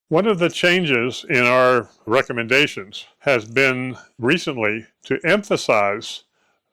One of the changes in our recommendations has been recently to emphasize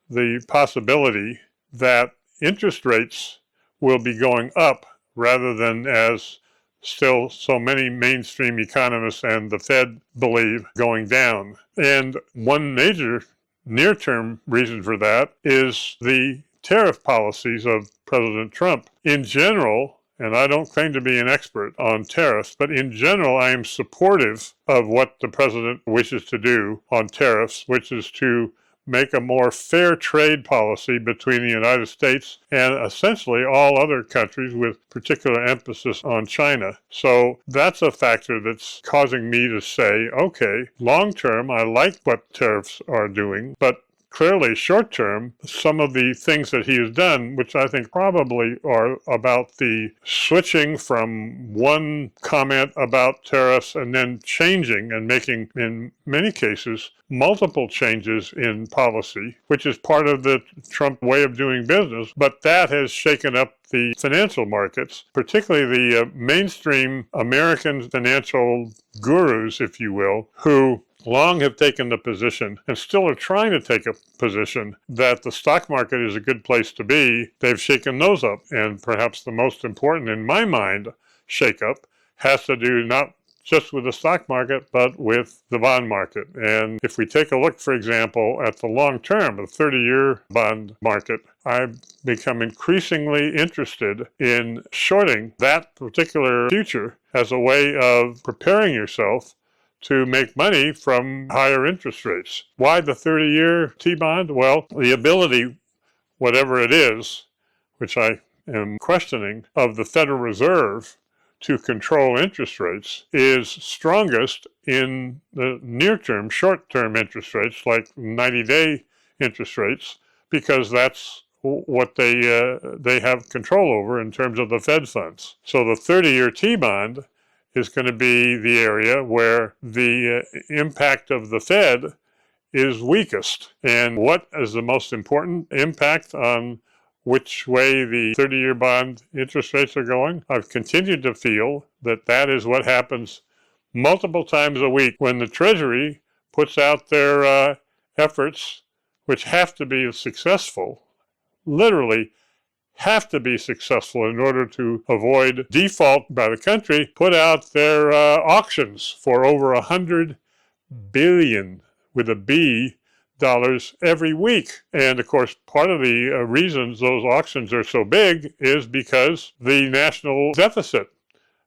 the possibility that interest rates will be going up rather than, as still so many mainstream economists and the Fed believe, going down. And one major near-term reason for that is the tariff policies of President Trump. In general, and I don't claim to be an expert on tariffs, but in general, I am supportive of what the president wishes to do on tariffs, which is to make a more fair trade policy between the United States and essentially all other countries, with particular emphasis on China. So that's a factor that's causing me to say, okay, long term, I like what tariffs are doing, but clearly short term, some of the things that he has done, which I think probably are about the switching from one comment about tariffs and then changing and making, in many cases, multiple changes in policy, which is part of the Trump way of doing business. But that has shaken up the financial markets, particularly the mainstream American financial gurus, if you will, who long have taken the position and still are trying to take a position that the stock market is a good place to be. They've shaken those up. And perhaps the most important, in my mind, shakeup has to do not just with the stock market, but with the bond market. And if we take a look, for example, at the long term, the 30-year bond market, I've become increasingly interested in shorting that particular future as a way of preparing yourself to make money from higher interest rates. Why the 30-year T-bond? Well, the ability, whatever it is, which I am questioning, of the Federal Reserve to control interest rates is strongest in the near-term, short-term interest rates, like 90-day interest rates, because that's what they have control over in terms of the Fed funds. So the 30-year T-bond is going to be the area where the impact of the Fed is weakest. And what is the most important impact on which way the 30-year bond interest rates are going? I've continued to feel that that is what happens multiple times a week when the Treasury puts out their efforts, which have to be successful, literally have to be successful in order to avoid default by the country, put out their auctions for over $100 billion with a B dollars every week. And of course, part of the reasons those auctions are so big is because the national deficit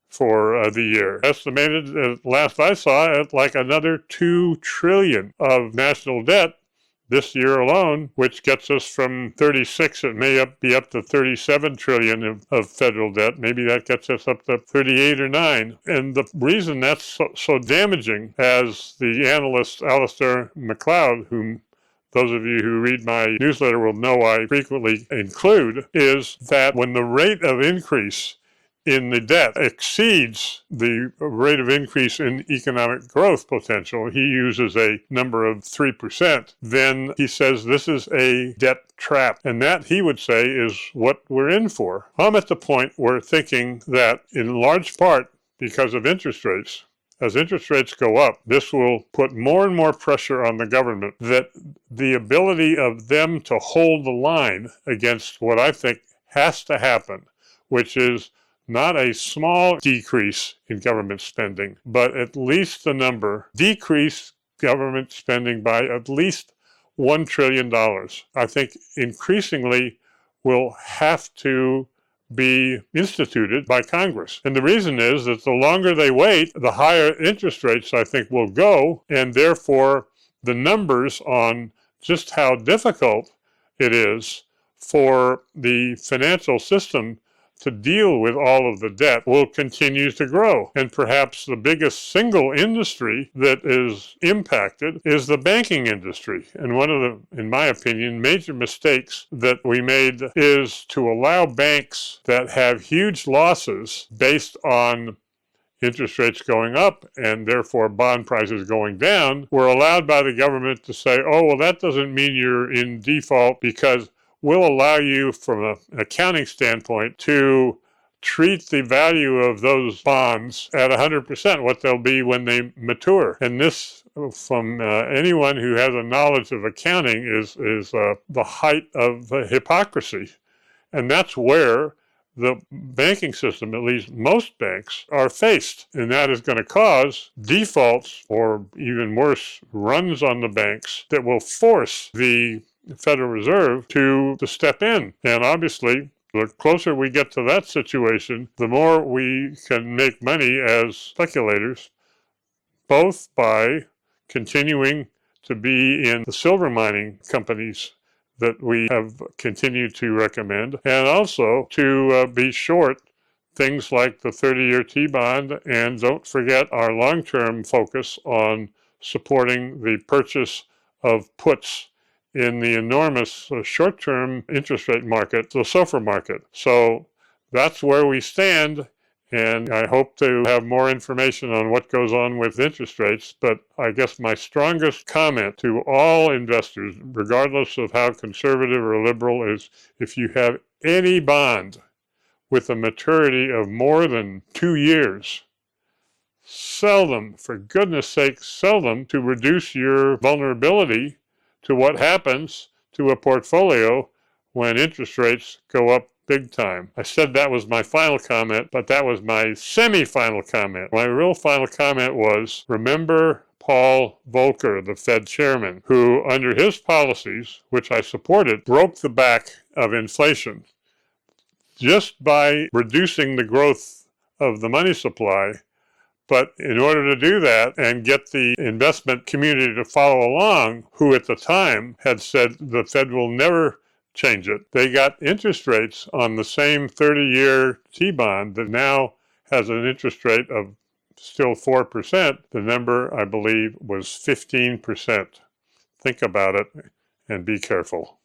for the year estimated, last I saw, at like another $2 trillion of national debt this year alone, which gets us from 36, it may be up to 37 trillion of federal debt. Maybe that gets us up to 38 or 9. And the reason that's so damaging, as the analyst Alistair MacLeod, whom those of you who read my newsletter will know I frequently include, is that when the rate of increase in the debt exceeds the rate of increase in economic growth potential, he uses a number of 3%, then he says this is a debt trap. And that, he would say, is what we're in for. I'm at the point where thinking that in large part because of interest rates, as interest rates go up, this will put more and more pressure on the government, that the ability of them to hold the line against what I think has to happen, which is not a small decrease in government spending, but at least the number, decrease government spending by at least $1 trillion. I think increasingly will have to be instituted by Congress. And the reason is that the longer they wait, the higher interest rates, I think, will go, and therefore the numbers on just how difficult it is for the financial system to deal with all of the debt will continue to grow. And perhaps the biggest single industry that is impacted is the banking industry. And one of the, in my opinion, major mistakes that we made is to allow banks that have huge losses based on interest rates going up and therefore bond prices going down, were allowed by the government to say, oh, well, that doesn't mean you're in default because we'll allow you from an accounting standpoint to treat the value of those bonds at 100%, what they'll be when they mature. And this, from anyone who has a knowledge of accounting, is the height of hypocrisy. And that's where the banking system, at least most banks, are faced. And that is going to cause defaults, or even worse, runs on the banks that will force the Federal Reserve to step in. And obviously, the closer we get to that situation, the more we can make money as speculators, both by continuing to be in the silver mining companies that we have continued to recommend, and also to be short things like the 30-year T-bond, and don't forget our long-term focus on supporting the purchase of puts in the enormous short-term interest rate market, the SOFR market. So that's where we stand, and I hope to have more information on what goes on with interest rates. But I guess my strongest comment to all investors, regardless of how conservative or liberal, is if you have any bond with a maturity of more than 2 years, sell them. For goodness sake, sell them to reduce your vulnerability to what happens to a portfolio when interest rates go up big time. I said that was my final comment, but that was my semi-final comment. My real final comment was, remember Paul Volcker, the Fed chairman, who under his policies, which I supported, broke the back of inflation just by reducing the growth of the money supply. But in order to do that and get the investment community to follow along, who at the time had said the Fed will never change it, they got interest rates on the same 30-year T-bond that now has an interest rate of still 4%. The number, I believe, was 15%. Think about it and be careful.